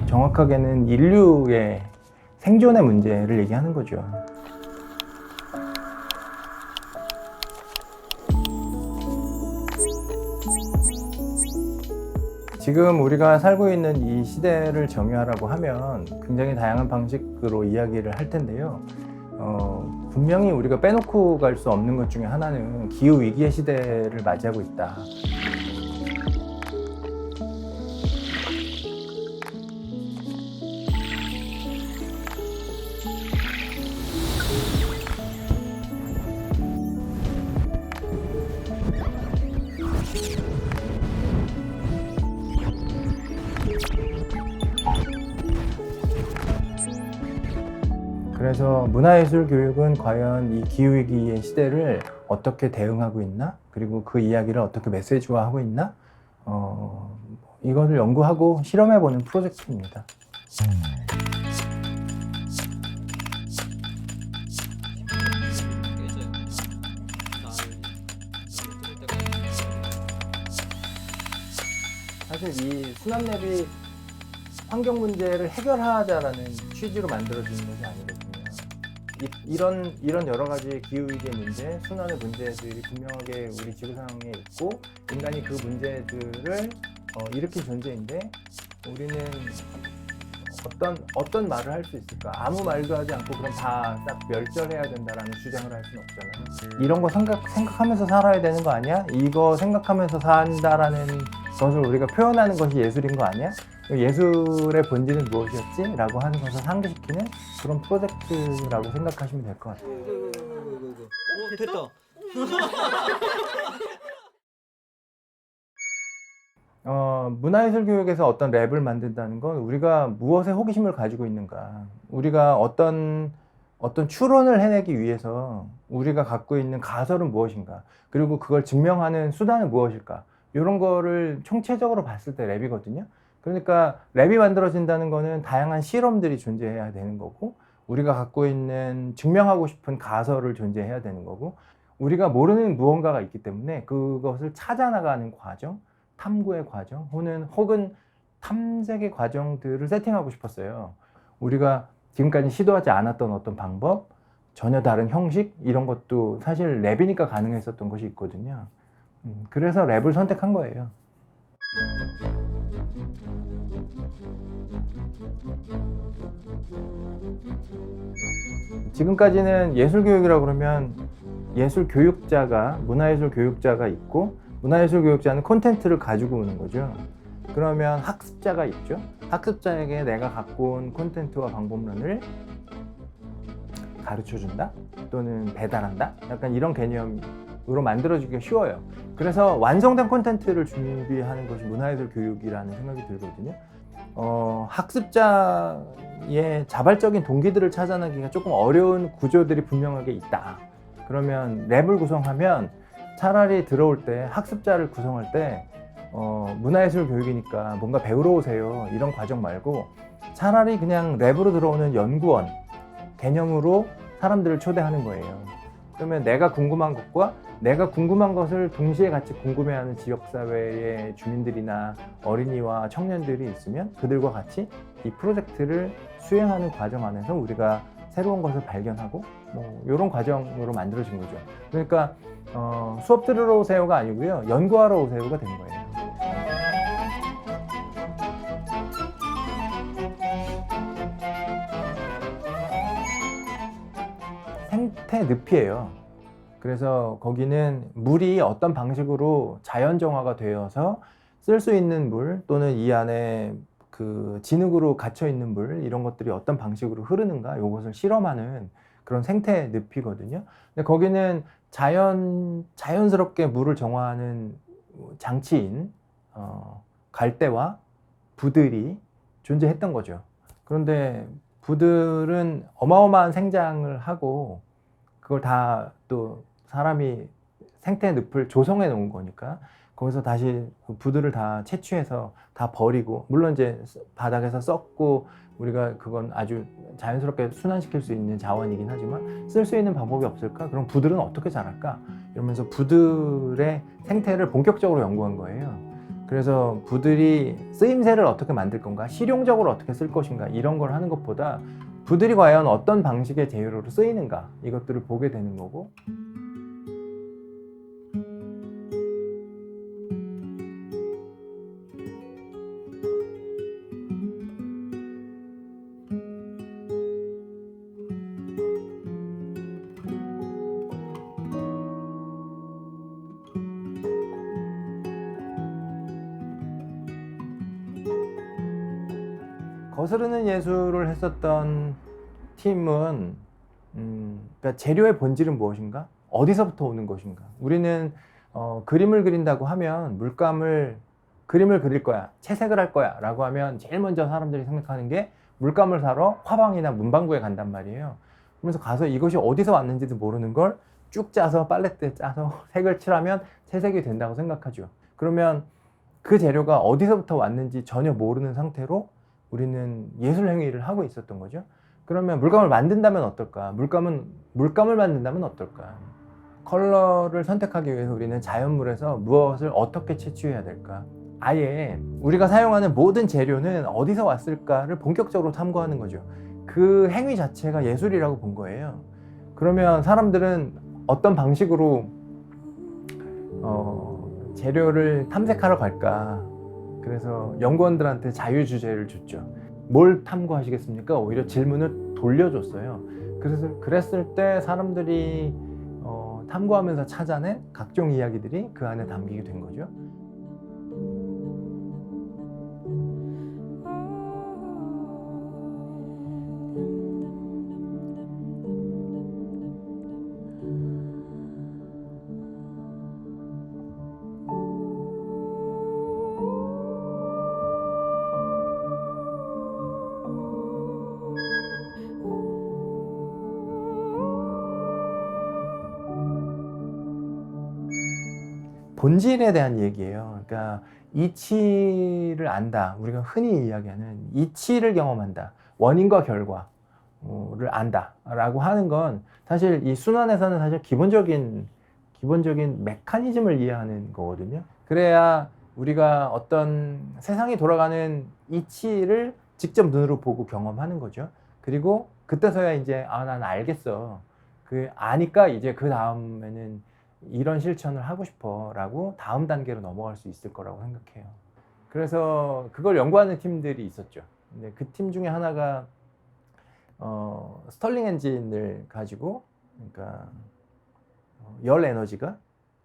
정확하게는 인류의 생존의 문제를 얘기하는 거죠. 지금 우리가 살고 있는 이 시대를 정의하라고 하면 굉장히 다양한 방식으로 이야기를 할 텐데요. 분명히 우리가 빼놓고 갈 수 없는 것 중에 하나는 기후위기의 시대를 맞이하고 있다. 그래서 문화예술 교육은 과연 이 기후위기의 시대를 어떻게 대응하고 있나? 그리고 그 이야기를 어떻게 메시지화하고 있나? 이것을 연구하고 실험해보는 프로젝트입니다. 사실 이 순환랩이 환경 문제를 해결하자라는 취지로 만들어지는 것이 아니거든요. 이런 여러 가지 기후위기의 문제, 순환의 문제들이 분명하게 우리 지구 상황에 있고 인간이 그 문제들을 일으킨 존재인데 우리는 어떤 말을 할 수 있을까? 아무 말도 하지 않고 그럼 다 딱 멸절해야 된다라는 주장을 할 수는 없잖아요. 이런 거 생각하면서 살아야 되는 거 아니야? 이거 생각하면서 산다라는 것을 우리가 표현하는 것이 예술인 거 아니야? 예술의 본질은 무엇이었지? 라고 하는 것을 상기시키는 그런 프로젝트라고 생각하시면 될 것 같아요. 됐다. 문화예술 교육에서 어떤 랩을 만든다는 건 우리가 무엇에 호기심을 가지고 있는가, 우리가 어떤 추론을 해내기 위해서 우리가 갖고 있는 가설은 무엇인가, 그리고 그걸 증명하는 수단은 무엇일까, 이런 거를 총체적으로 봤을 때 랩이거든요. 그러니까 랩이 만들어진다는 거는 다양한 실험들이 존재해야 되는 거고, 우리가 갖고 있는 증명하고 싶은 가설을 존재해야 되는 거고, 우리가 모르는 무언가가 있기 때문에 그것을 찾아나가는 과정, 탐구의 과정, 혹은 탐색의 과정들을 세팅하고 싶었어요. 우리가 지금까지 시도하지 않았던 어떤 방법, 전혀 다른 형식, 이런 것도 사실 랩이니까 가능했었던 것이 있거든요. 그래서 랩을 선택한 거예요. 지금까지는 예술교육이라고 그러면 예술교육자가, 문화예술 교육자가 있고, 문화예술 교육자는 콘텐츠를 가지고 오는 거죠. 그러면 학습자가 있죠. 학습자에게 내가 갖고 온 콘텐츠와 방법론을 가르쳐준다? 또는 배달한다? 약간 이런 개념으로 만들어지기가 쉬워요. 그래서 완성된 콘텐츠를 준비하는 것이 문화예술 교육이라는 생각이 들거든요. 학습자의 자발적인 동기들을 찾아내기가 조금 어려운 구조들이 분명하게 있다. 그러면 랩을 구성하면 차라리 들어올 때, 학습자를 구성할 때 문화예술 교육이니까 뭔가 배우러 오세요, 이런 과정 말고 차라리 그냥 랩으로 들어오는 연구원 개념으로 사람들을 초대하는 거예요. 그러면 내가 궁금한 것과 내가 궁금한 것을 동시에 같이 궁금해하는 지역사회의 주민들이나 어린이와 청년들이 있으면 그들과 같이 이 프로젝트를 수행하는 과정 안에서 우리가 새로운 것을 발견하고 이런 과정으로 만들어진 거죠. 그러니까 수업 들으러 오세요가 아니고요, 연구하러 오세요가 된 거예요. 생태 늪이에요. 그래서 거기는 물이 어떤 방식으로 자연 정화가 되어서 쓸 수 있는 물, 또는 이 안에 그 진흙으로 갇혀 있는 물, 이런 것들이 어떤 방식으로 흐르는가, 이것을 실험하는 그런 생태 늪이거든요. 근데 거기는 자연스럽게 물을 정화하는 장치인 갈대와 부들이 존재했던 거죠. 그런데 부들은 어마어마한 생장을 하고 그걸 다 또 사람이 생태 늪을 조성해 놓은 거니까 거기서 다시 그 부들을 다 채취해서 다 버리고, 물론 이제 바닥에서 썩고 우리가 그건 아주 자연스럽게 순환시킬 수 있는 자원이긴 하지만 쓸 수 있는 방법이 없을까? 그럼 부들은 어떻게 자랄까? 이러면서 부들의 생태를 본격적으로 연구한 거예요. 그래서 부들이 쓰임새를 어떻게 만들 건가? 실용적으로 어떻게 쓸 것인가? 이런 걸 하는 것보다 부들이 과연 어떤 방식의 재료로 쓰이는가? 이것들을 보게 되는 거고, 거스르는 예술을 했었던 팀은 그러니까 재료의 본질은 무엇인가? 어디서부터 오는 것인가? 우리는 그림을 그린다고 하면 그림을 그릴 거야, 채색을 할 거야 라고 하면 제일 먼저 사람들이 생각하는 게 물감을 사러 화방이나 문방구에 간단 말이에요. 그러면서 가서 이것이 어디서 왔는지도 모르는 걸 쭉 짜서 빨래대에 짜서 색을 칠하면 채색이 된다고 생각하죠. 그러면 그 재료가 어디서부터 왔는지 전혀 모르는 상태로 우리는 예술 행위를 하고 있었던 거죠. 그러면 물감을 만든다면 어떨까? 물감을 만든다면 어떨까? 컬러를 선택하기 위해서 우리는 자연물에서 무엇을 어떻게 채취해야 될까? 아예 우리가 사용하는 모든 재료는 어디서 왔을까를 본격적으로 탐구하는 거죠. 그 행위 자체가 예술이라고 본 거예요. 그러면 사람들은 어떤 방식으로 재료를 탐색하러 갈까? 그래서 연구원들한테 자유주제를 줬죠. 뭘 탐구하시겠습니까? 오히려 질문을 돌려줬어요. 그랬을 때 사람들이 탐구하면서 찾아낸 각종 이야기들이 그 안에 담기게 된 거죠. 본질에 대한 얘기예요. 그러니까 이치를 안다. 우리가 흔히 이야기하는 이치를 경험한다. 원인과 결과를 안다. 라고 하는 건 사실 이 순환에서는 사실 기본적인 메커니즘을 이해하는 거거든요. 그래야 우리가 어떤 세상이 돌아가는 이치를 직접 눈으로 보고 경험하는 거죠. 그리고 그때서야 이제 난 알겠어. 아니까 이제 그 다음에는 이런 실천을 하고 싶어 라고 다음 단계로 넘어갈 수 있을 거라고 생각해요. 그래서 그걸 연구하는 팀들이 있었죠. 근데 그 팀 중에 하나가 스털링 엔진을 가지고, 그러니까 열 에너지가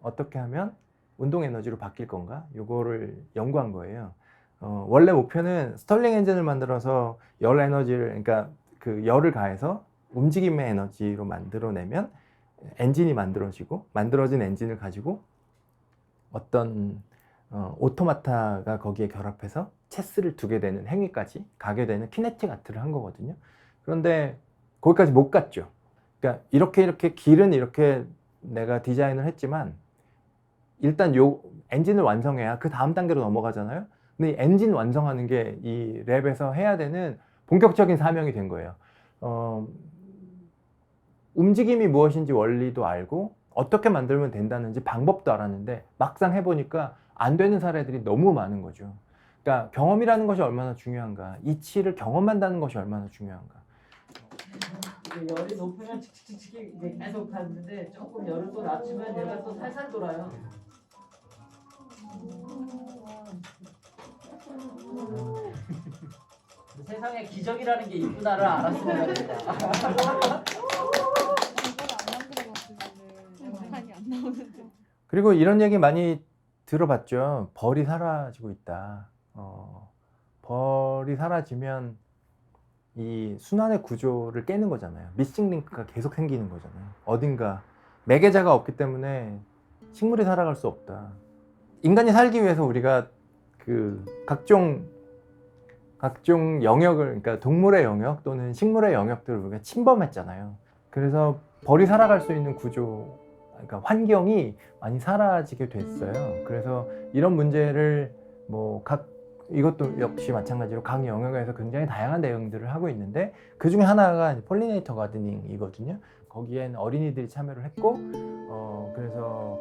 어떻게 하면 운동 에너지로 바뀔 건가, 요거를 연구한 거예요. 원래 목표는 스털링 엔진을 만들어서 열 에너지를, 그러니까 그 열을 가해서 움직임의 에너지로 만들어내면 엔진이 만들어진 엔진을 가지고 어떤 오토마타가 거기에 결합해서 체스를 두게 되는 행위까지 가게 되는 키네틱 아트를 한 거거든요. 그런데 거기까지 못 갔죠. 그러니까 이렇게 길은 이렇게 내가 디자인을 했지만 일단 요 엔진을 완성해야 그 다음 단계로 넘어가잖아요. 근데 이 엔진 완성하는 게 이 랩에서 해야 되는 본격적인 사명이 된 거예요. 움직임이 무엇인지 원리도 알고 어떻게 만들면 된다는지 방법도 알았는데 막상 해보니까 안 되는 사례들이 너무 많은 거죠. 그러니까 경험이라는 것이 얼마나 중요한가, 이치를 경험한다는 것이 얼마나 중요한가. 열이 높으면 칙칙칙칙 이제 계속 가는데 조금 열을 또 낮추면 얘가 또 살살 돌아요. 세상에 기적이라는 게 있구나를 알았으면 합니다. 그리고 이런 얘기 많이 들어봤죠. 벌이 사라지고 있다. 벌이 사라지면 이 순환의 구조를 깨는 거잖아요. 미싱 링크가 계속 생기는 거잖아요. 어딘가 매개자가 없기 때문에 식물이 살아갈 수 없다. 인간이 살기 위해서 우리가 그 각종 영역을, 그러니까 동물의 영역 또는 식물의 영역들을 우리가 침범했잖아요. 그래서 벌이 살아갈 수 있는 구조, 그러니까 환경이 많이 사라지게 됐어요. 그래서 이런 문제를 각 이것도 역시 마찬가지로 각 영역에서 굉장히 다양한 내용들을 하고 있는데 그 중에 하나가 폴리네이터 가드닝이거든요. 거기엔 어린이들이 참여를 했고 그래서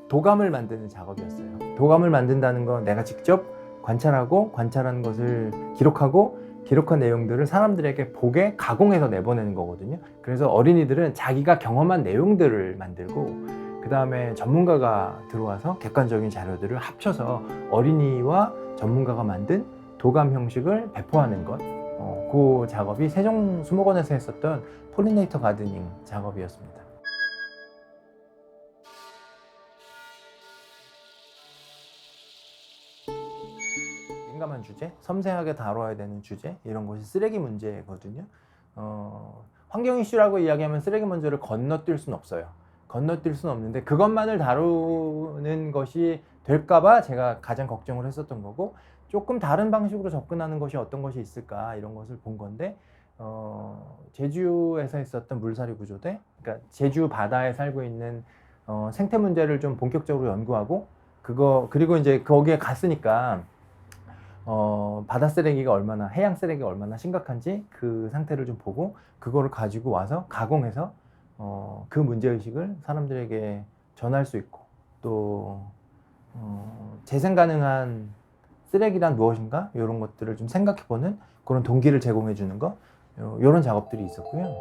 도감을 만드는 작업이었어요. 도감을 만든다는 건 내가 직접 관찰하고 관찰한 것을 기록하고 기록한 내용들을 사람들에게 보게 가공해서 내보내는 거거든요. 그래서 어린이들은 자기가 경험한 내용들을 만들고 그 다음에 전문가가 들어와서 객관적인 자료들을 합쳐서 어린이와 전문가가 만든 도감 형식을 배포하는 것. 그 작업이 세종수목원에서 했었던 폴리네이터 가드닝 작업이었습니다. 민감한 주제, 섬세하게 다뤄야 되는 주제, 이런 것이 쓰레기 문제거든요. 환경 이슈라고 이야기하면 쓰레기 문제를 건너뛸 수는 없어요. 건너뛸 수는 없는데 그것만을 다루는 것이 될까봐 제가 가장 걱정을 했었던 거고, 조금 다른 방식으로 접근하는 것이 어떤 것이 있을까 이런 것을 본 건데, 제주에서 있었던 물살이 구조대, 그러니까 제주 바다에 살고 있는 생태 문제를 좀 본격적으로 연구하고, 그리고 이제 거기에 갔으니까 바다 쓰레기가 얼마나, 해양 쓰레기가 얼마나 심각한지 그 상태를 좀 보고 그거를 가지고 와서 가공해서 그 문제의식을 사람들에게 전할 수 있고, 또 재생 가능한 쓰레기란 무엇인가 이런 것들을 좀 생각해보는 그런 동기를 제공해 주는 거, 이런 작업들이 있었고요.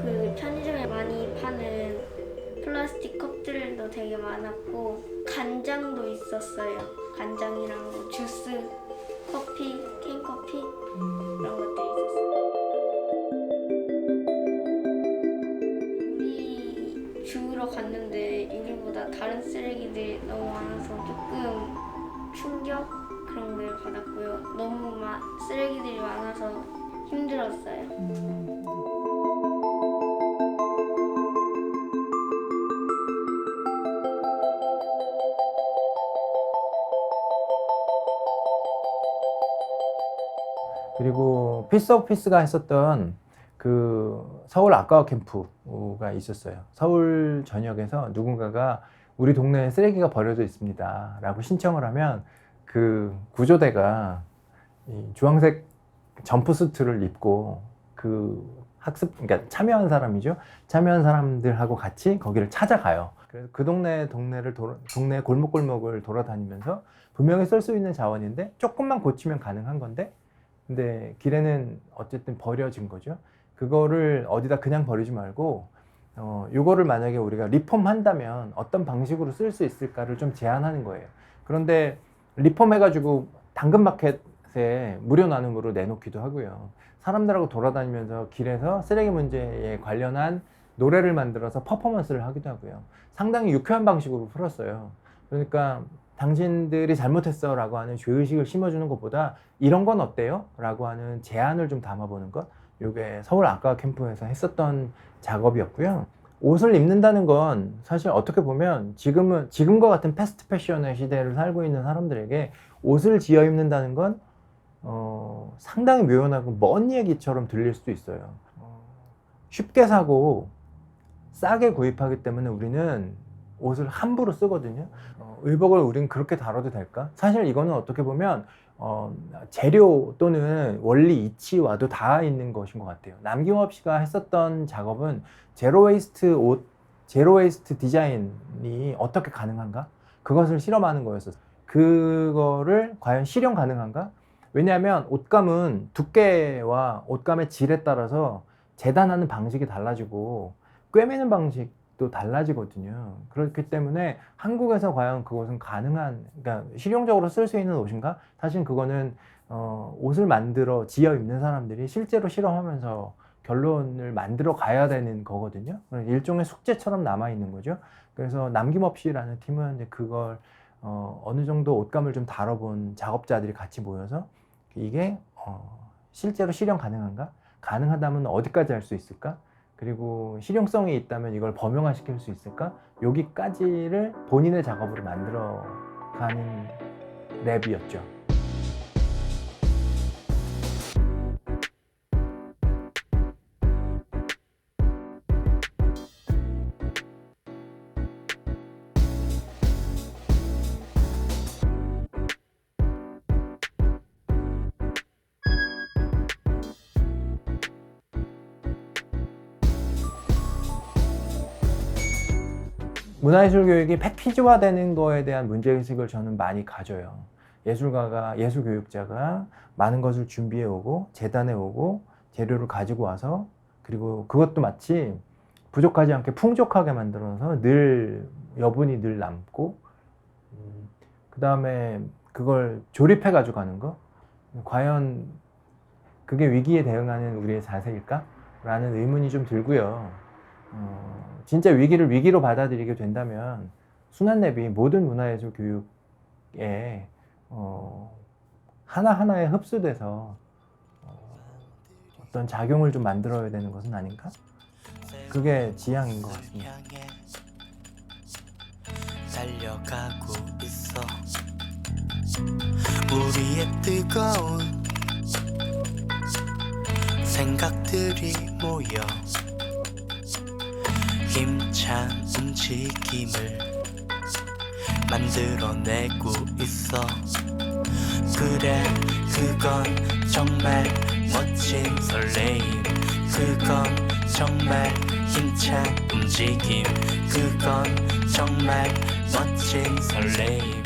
그 편의점에 많이 파는 플라스틱 컵들도 되게 많았고 간장도 있었어요. 간장이랑 뭐 주스, 커피, 캔커피 그런 것들이 있었어요. 유리 주우러 갔는데 유리보다 다른 쓰레기들이 너무 많아서 조금 충격 그런 걸 받았고요. 너무 쓰레기들이 많아서 힘들었어요. 그리고 피스 오브 피스가 했었던 그 서울 아까워 캠프가 있었어요. 서울 전역에서 누군가가 우리 동네에 쓰레기가 버려져 있습니다 라고 신청을 하면 그 구조대가 이 주황색 점프수트를 입고 그 그러니까 참여한 사람이죠. 참여한 사람들하고 같이 거기를 찾아가요. 그래서 그 동네 골목골목을 돌아다니면서 분명히 쓸 수 있는 자원인데 조금만 고치면 가능한 건데, 근데 길에는 어쨌든 버려진 거죠. 그거를 어디다 그냥 버리지 말고 이거를 만약에 우리가 리폼한다면 어떤 방식으로 쓸 수 있을까를 좀 제안하는 거예요. 그런데 리폼해가지고 당근마켓에 무료 나눔으로 내놓기도 하고요. 사람들하고 돌아다니면서 길에서 쓰레기 문제에 관련한 노래를 만들어서 퍼포먼스를 하기도 하고요. 상당히 유쾌한 방식으로 풀었어요. 그러니까 당신들이 잘못했어 라고 하는 죄의식을 심어주는 것보다 이런 건 어때요? 라고 하는 제안을 좀 담아보는 것, 이게 서울 아까워 캠프에서 했었던 작업이었고요. 옷을 입는다는 건 사실 어떻게 보면 지금과 같은 패스트 패션의 시대를 살고 있는 사람들에게 옷을 지어 입는다는 건 상당히 묘연하고 먼 얘기처럼 들릴 수도 있어요. 쉽게 사고 싸게 구입하기 때문에 우리는 옷을 함부로 쓰거든요. 의복을 우린 그렇게 다뤄도 될까? 사실 이거는 어떻게 보면 재료 또는 원리 이치와도 닿아 있는 것인 것 같아요. 남김업 씨가 했었던 작업은 제로 웨이스트 디자인이 어떻게 가능한가? 그것을 실험하는 거였어요. 그거를 과연 실현 가능한가? 왜냐하면 옷감은 두께와 옷감의 질에 따라서 재단하는 방식이 달라지고 꿰매는 방식도 달라지거든요. 그렇기 때문에 한국에서 과연 그것은 그러니까 실용적으로 쓸 수 있는 옷인가? 사실 그거는 옷을 만들어 지어 입는 사람들이 실제로 실험하면서 결론을 만들어 가야 되는 거거든요. 일종의 숙제처럼 남아 있는 거죠. 그래서 남김없이라는 팀은 이제 그걸 어느 정도 옷감을 좀 다뤄본 작업자들이 같이 모여서 이게 실제로 실현 가능한가? 가능하다면 어디까지 할 수 있을까? 그리고 실용성이 있다면 이걸 범용화시킬 수 있을까? 여기까지를 본인의 작업으로 만들어가는 랩이었죠. 문화예술 교육이 패키지화되는 거에 대한 문제의식을 저는 많이 가져요. 예술가가, 예술교육자가 많은 것을 준비해 오고 재단해 오고 재료를 가지고 와서 그리고 그것도 마치 부족하지 않게 풍족하게 만들어서 늘 여분이 늘 남고 그 다음에 그걸 조립해 가지고 가는 거 과연 그게 위기에 대응하는 우리의 자세일까? 라는 의문이 좀 들고요. 진짜 위기를 위기로 받아들이게 된다면 순환랩이 모든 문화예술 교육에 하나하나에 흡수돼서 어떤 작용을 좀 만들어야 되는 것은 아닌가? 그게 지향인 것 같습니다. 달려가고 있어 우리의 뜨거운 생각들이 모여 힘찬 움직임을 만들어내고 있어 그래 그건 정말 멋진 설레임 그건 정말 힘찬 움직임 그건 정말 멋진 설레임